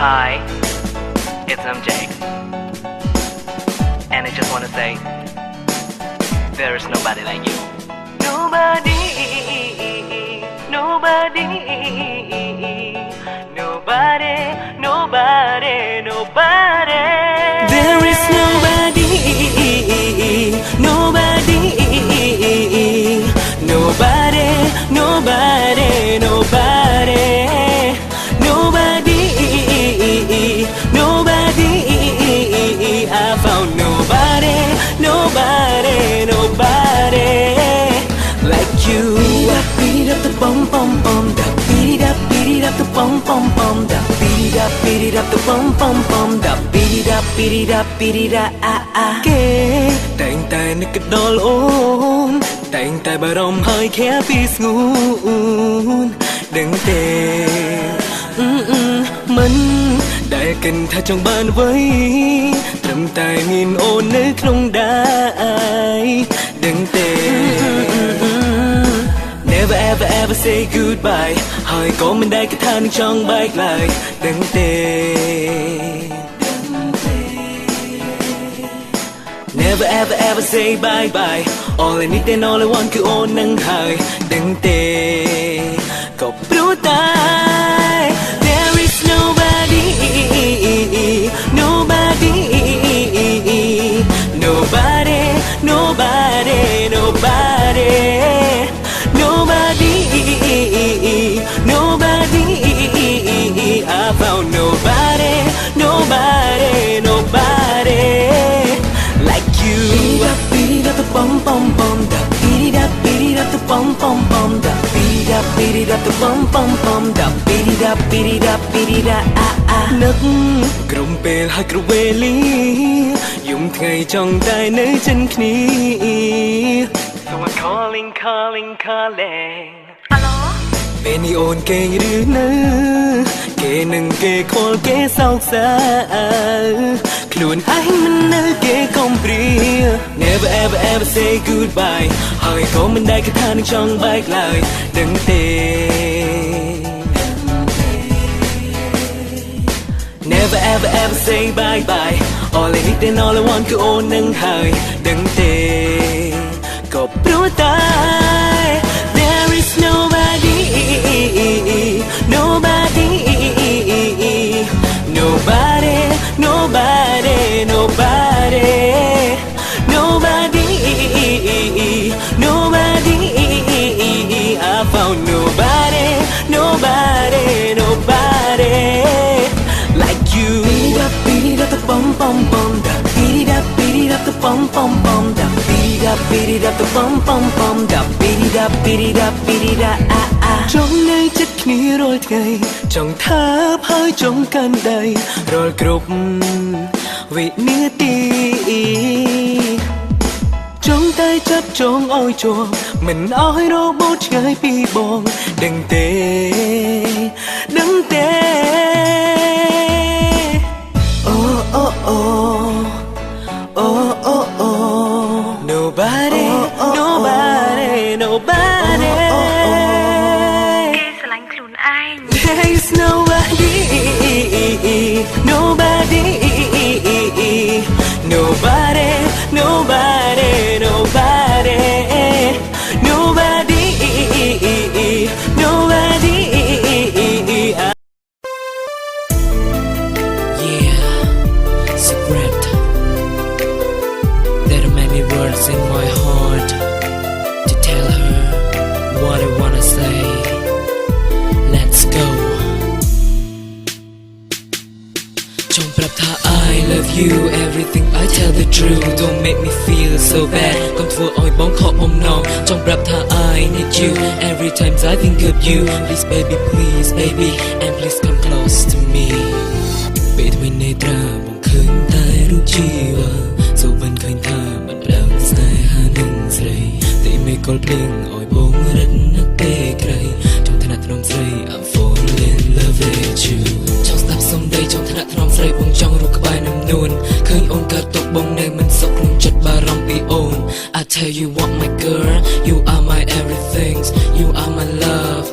Hi, it's MJ, and I just wanna say, there is nobody like you. Nobody, nobody, nobody, nobody, nobody. There is nobody, nobody, nobody, nobody, nobody. Nobody, I found nobody, nobody, nobody like you. Beat up the bum bum bum, da beat up the bum bum bum, da beat up the bum bum bum, da beat up ah ah. Kê, tang tai nước cất đo ôn, tang tai bà rồng hơi khẽ pis ngôn, đừng tê, mình. ដែលកិនថាចង់បានអ្វីត្រឹមតែមានអូននៅក្នុងដៃដឹងទេ Never ever ever say goodbye ហើយក៏មិនដែលគិតថានឹងចង់បែកឡើយដឹងទេ Never ever ever say bye bye All I need and all I want គឺអូននឹងហើយដឹងទេក៏ព្រោះតែ There is nobody Nobody, nobody, nobody, nobody, nobody, nobody. I found nobody, nobody, nobody like you. Beat up the bum bum bum, da beat up the bum bum bum, da beat up the bum bum bum, da beat up ah ah. នឹកក្រុមពេលហើយគ្រប់វេលាយំថ្ងៃចង់តែនៅចិនគ្នា So I'm calling calling calling អាឡូ ពេលនេះអូនគេងឬនៅគេនឹងគេខលគេសោកសៅខ្លួនឯងមិននៅគេកុំព្រា Never ever ever say goodbye ហើយក៏មិនដែលគិតថានឹងចង់បែកឡើយដឹងទេ Never ever ever say bye bye All I need and all I want គឺអូននឹងហើយដឹងទេក៏ព្រោះតែ There is nobody Nobody Nobody Nobody Nobody Nobody Nobody I found nobody Nobody Nobody Beat up the bum bum bum, da beat up the bum bum bum, da beat up the bum bum bum, da beat up ah ah. ចង់នៅចិត្តគ្នារាល់ថ្ងៃចង់ថាបហើយចង់កាន់ដៃរាល់គ្រប់វិនាទីចង់តែចាប់ចងឲ្យជាប់មិនឲ្យរបូតឆ្ងាយពីបងដឹងទេដឹងទេ Nobody, nobody, nobody. គេស្រឡាញ់ខ្លួនឯង There is nobody, nobody, nobody, nobody, nobody, nobody, nobody. Yeah, secret. There are many words in my heart to tell her what I wanna say. Let's go. ចង់ប្រាប់ថា I love you everything I tell the truth don't make me feel so bad កុំធ្វើឲ្យបងខកបំណងចង់ប្រាប់ថា I need you every time I think of you please baby and please come close to me ពេលថ្មីនេត្រាបងឃើញតែរូបជីវ៉ា សូមិនឃើញថាមិនដើមស្នេហានឹងស្រីតែមេកលភ្លៀងឲ្យបងរត់ណាស់ទេក្រៃចង់ថ្នាក់ថ្នមស្រី I'm falling in love with you ចង់ស្ដាប់សំដីចង់ថ្នាក់ថ្នមស្រីបងចង់រੂក្បែរនឹងនួនឃើញអូនកើតទុកបងនៅមិនសុខក្នុងចិត្តបារម្ភពីអូន I tell you what my girl you are my everything you are my love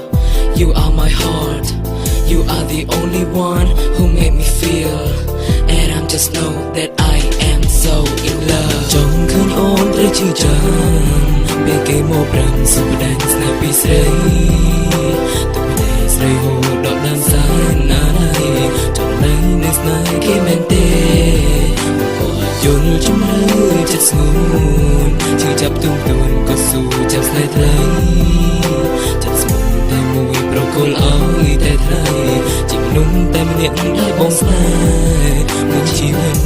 you are my heart you are the only one who made me feel and I'm just know that I am so in love ចង់ឃើញអូនត្រូវជឿចាំពេលគេមកប្រាំសុខដែនស្នេហ៍ពីស្រីទុកតែស្រីហូរដកដានសាយណាណៃចង់លែងនៅស្នេហ៍គេមែនទេក៏យល់ជំនឿចិត្តស្ងួនជឿចាប់ទុំទួនក៏ស៊ូចាប់ស្នេហ៍ថ្លៃចិត្តស្មូនតែមួយប្រគល់អើយតែថ្លៃជីវិតតែម្នាក់ដែលបងស្នេហ៍មួយជីវិត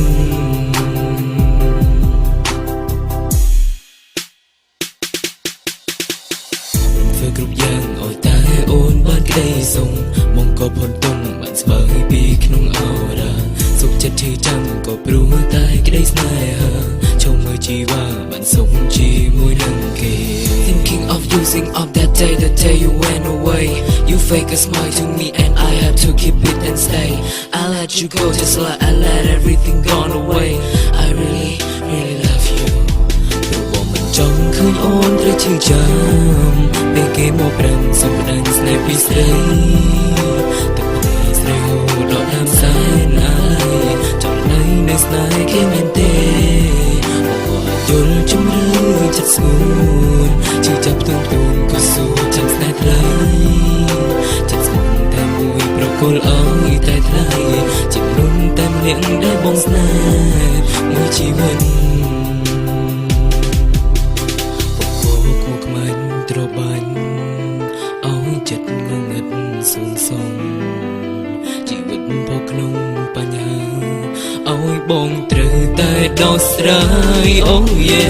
ធ្វើគ្រប់យ៉ាងឲ្យតែអូនបានក្តីសុំមកក៏ផុនទុំបានស្បើយពីក្នុងអរ៉ាសុខចិត្តឈឺចាំក៏ព្រោះតែក្តីស្នេហាជុំមើលជីវ៉ាបានសុខជាមួយនឹងគេ Thinking of using up that day you went away you fake a smile to me and I had to keep it and stay I let you go just like I let everything gone away I really love you ចង់ឃើញអូនត្រូវជឿចាំពេលគេមកប្រាំសុំប្តឹងស្នេហ៍ពីស្រីទឹកតែស្រីហូរដកតាមសែនណាយចង់នៅនៅស្នេហ៍គេមែនទេយល់ជំរឿចិត្តស្ងួនជឿចាប់ទុំទួនក៏ស៊ូចាំស្នេហ៍ថ្លៃចិត្តស្មូនតែមួយប្រគល់អើយតែថ្លៃជីវិតតែម្នាក់ដែលបងស្នេហ៍មួយជីវិតត្របាញ់ឲ្យចិត្តងងឹតសូន្យសងជីវិតពោក្នុងបញ្ហាឲ្យបងត្រូវតែដោះស្រាយអូយេ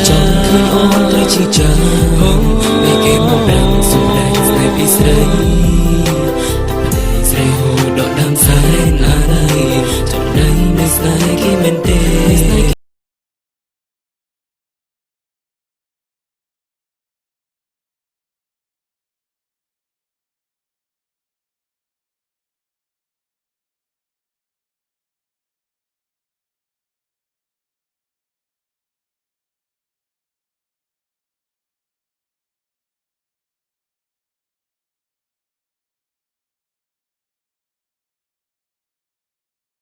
ចង់ឃើញអូនត្រូវជឿចាំពេលគេមកប្រាំសុំដែងស្នេហ៍ពីស្រី